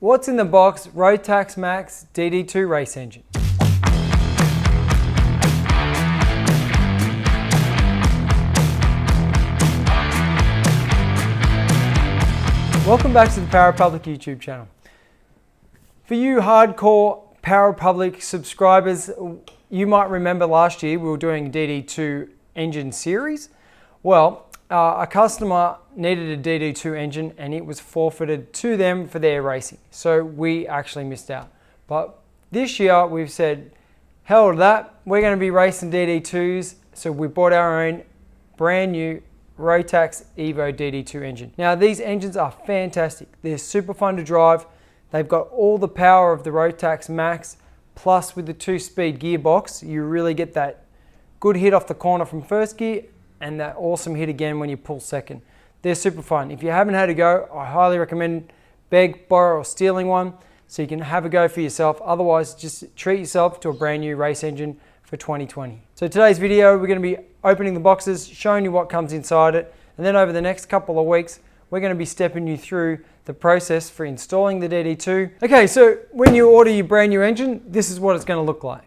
What's in the box? Rotax Max DD2 race engine. Welcome back to the Power Republic YouTube channel. For you hardcore Power Republic subscribers, you might remember last year we were doing DD2 engine series. Well, a customer needed a DD2 engine and it was forfeited to them for their racing. So we actually missed out. But this year we've said, hell to that, we're going to be racing DD2s. So we bought our own brand new Rotax Evo DD2 engine. Now these engines are fantastic. They're super fun to drive. They've got all the power of the Rotax Max, plus with the 2-speed gearbox, you really get that good hit off the corner from first gear and that awesome hit again when you pull second. They're super fun. If you haven't had a go, I highly recommend beg, borrow or stealing one so you can have a go for yourself. Otherwise, just treat yourself to a brand new race engine for 2020. So today's video, we're going to be opening the boxes, showing you what comes inside it, and then over the next couple of weeks, we're going to be stepping you through the process for installing the DD2. Okay, so when you order your brand new engine, this is what it's going to look like.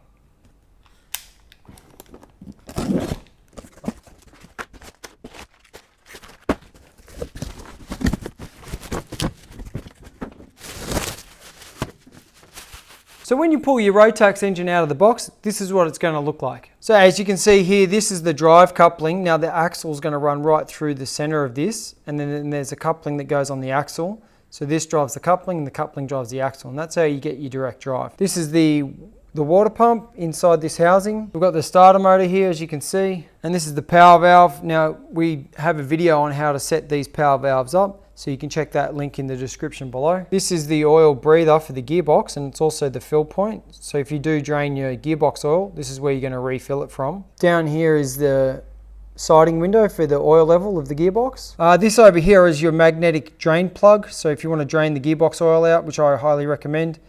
So when you pull your Rotax engine out of the box, this is what it's going to look like. So as you can see here, this is the drive coupling. Now the axle is going to run right through the center of this, and then there's a coupling that goes on the axle. So this drives the coupling and the coupling drives the axle, and that's how you get your direct drive. This is the water pump inside this housing. We've got the starter motor here, as you can see, and this is the power valve. Now we have a video on how to set these power valves up, so you can check that link in the description below. This is the oil breather for the gearbox, and it's also the fill point. So if you do drain your gearbox oil, this is where you're going to refill it from. Down here is the siding window for the oil level of the gearbox. This over here is your magnetic drain plug. So if you want to drain the gearbox oil out, which I highly recommend,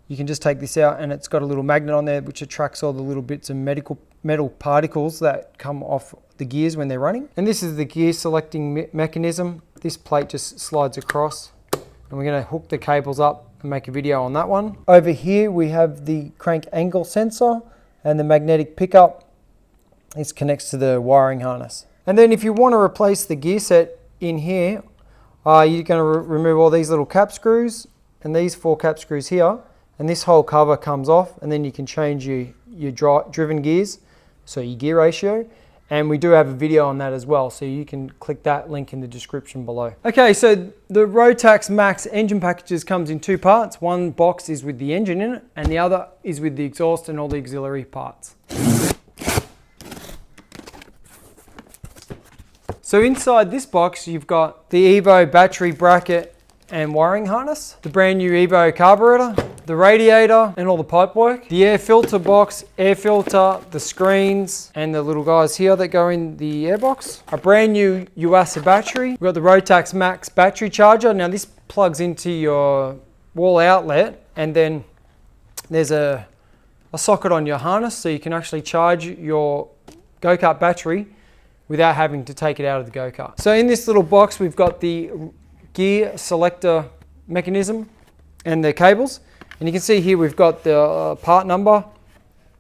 you can just take this out, and it's got a little magnet on there which attracts all the little bits of metal particles that come off the gears when they're running. And this is the gear selecting mechanism. This plate just slides across, and we're going to hook the cables up and make a video on that one. Over here we have the crank angle sensor and the magnetic pickup. This connects to the wiring harness. And then if you want to replace the gear set in here, you're going to remove all these little cap screws and these 4 cap screws here, and this whole cover comes off, and then you can change your driven gears, so your gear ratio. And we do have a video on that as well, so you can click that link in the description below. Okay, so the Rotax Max engine packages comes in 2 parts. One box is with the engine in it, and the other is with the exhaust and all the auxiliary parts. So inside this box, you've got the Evo battery bracket and wiring harness, the brand new Evo carburetor, the radiator and all the pipe work, the air filter box, air filter, the screens, and the little guys here that go in the air box. A brand new USA battery. We've got the Rotax Max battery charger. Now this plugs into your wall outlet, and then there's a socket on your harness, so you can actually charge your go-kart battery without having to take it out of the go-kart. So in this little box, we've got the gear selector mechanism and the cables. And you can see here we've got the part number.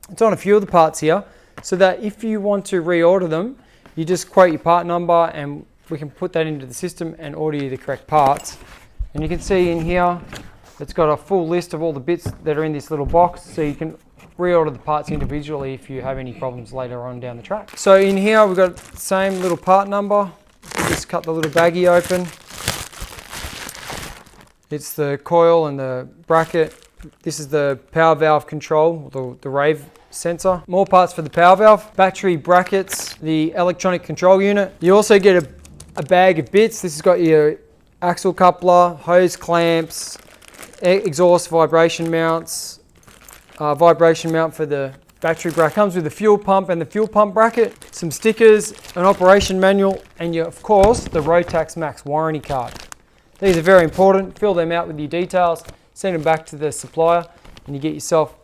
It's on a few of the parts here, so that if you want to reorder them, you just quote your part number and we can put that into the system and order you the correct parts. And you can see in here, it's got a full list of all the bits that are in this little box, so you can reorder the parts individually if you have any problems later on down the track. So in here we've got the same little part number. Just cut the little baggie open. It's the coil and the bracket. This is the power valve control, the rave sensor. More parts for the power valve, battery brackets, the electronic control unit. You also get a bag of bits. This has got your axle coupler, hose clamps, exhaust vibration mounts, vibration mount for the battery bracket. Comes with the fuel pump and the fuel pump bracket, some stickers, an operation manual, and of course the Rotax Max warranty card. These are very important. Fill them out with your details, send them back to the supplier, and you get yourself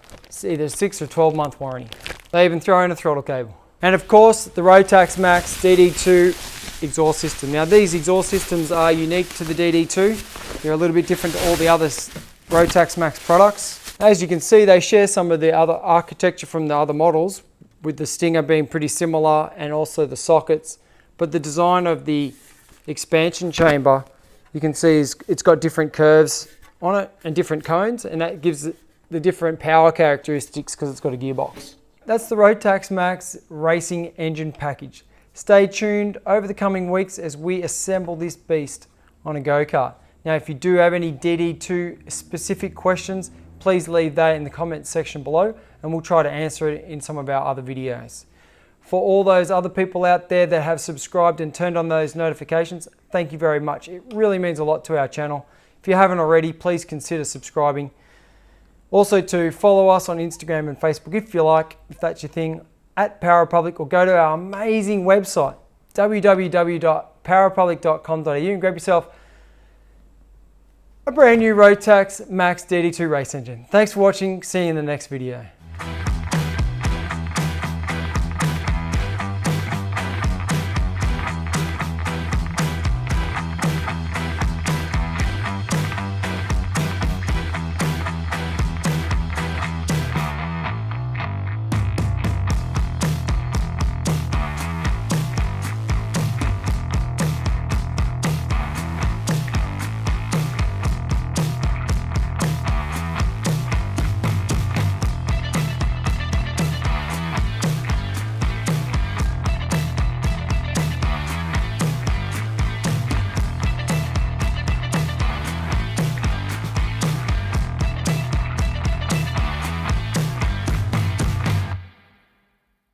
either a 6 or 12-month warranty. They even throw in a throttle cable. And of course, the Rotax Max DD2 exhaust system. Now these exhaust systems are unique to the DD2. They're a little bit different to all the other Rotax Max products. As you can see, they share some of the other architecture from the other models, with the stinger being pretty similar and also the sockets. But the design of the expansion chamber, you can see it's got different curves on it and different cones, and that gives it the different power characteristics because it's got a gearbox. That's the Rotax Max racing engine package. Stay tuned over the coming weeks as we assemble this beast on a go-kart. Now, if you do have any DD2 specific questions, please leave that in the comments section below and we'll try to answer it in some of our other videos. For all those other people out there that have subscribed and turned on those notifications, thank you very much. It really means a lot to our channel. If you haven't already, please consider subscribing. Also to follow us on Instagram and Facebook if you like, if that's your thing, at Power Republic, or go to our amazing website, www.powerrepublic.com.au, and grab yourself a brand new Rotax Max DD2 race engine. Thanks for watching. See you in the next video.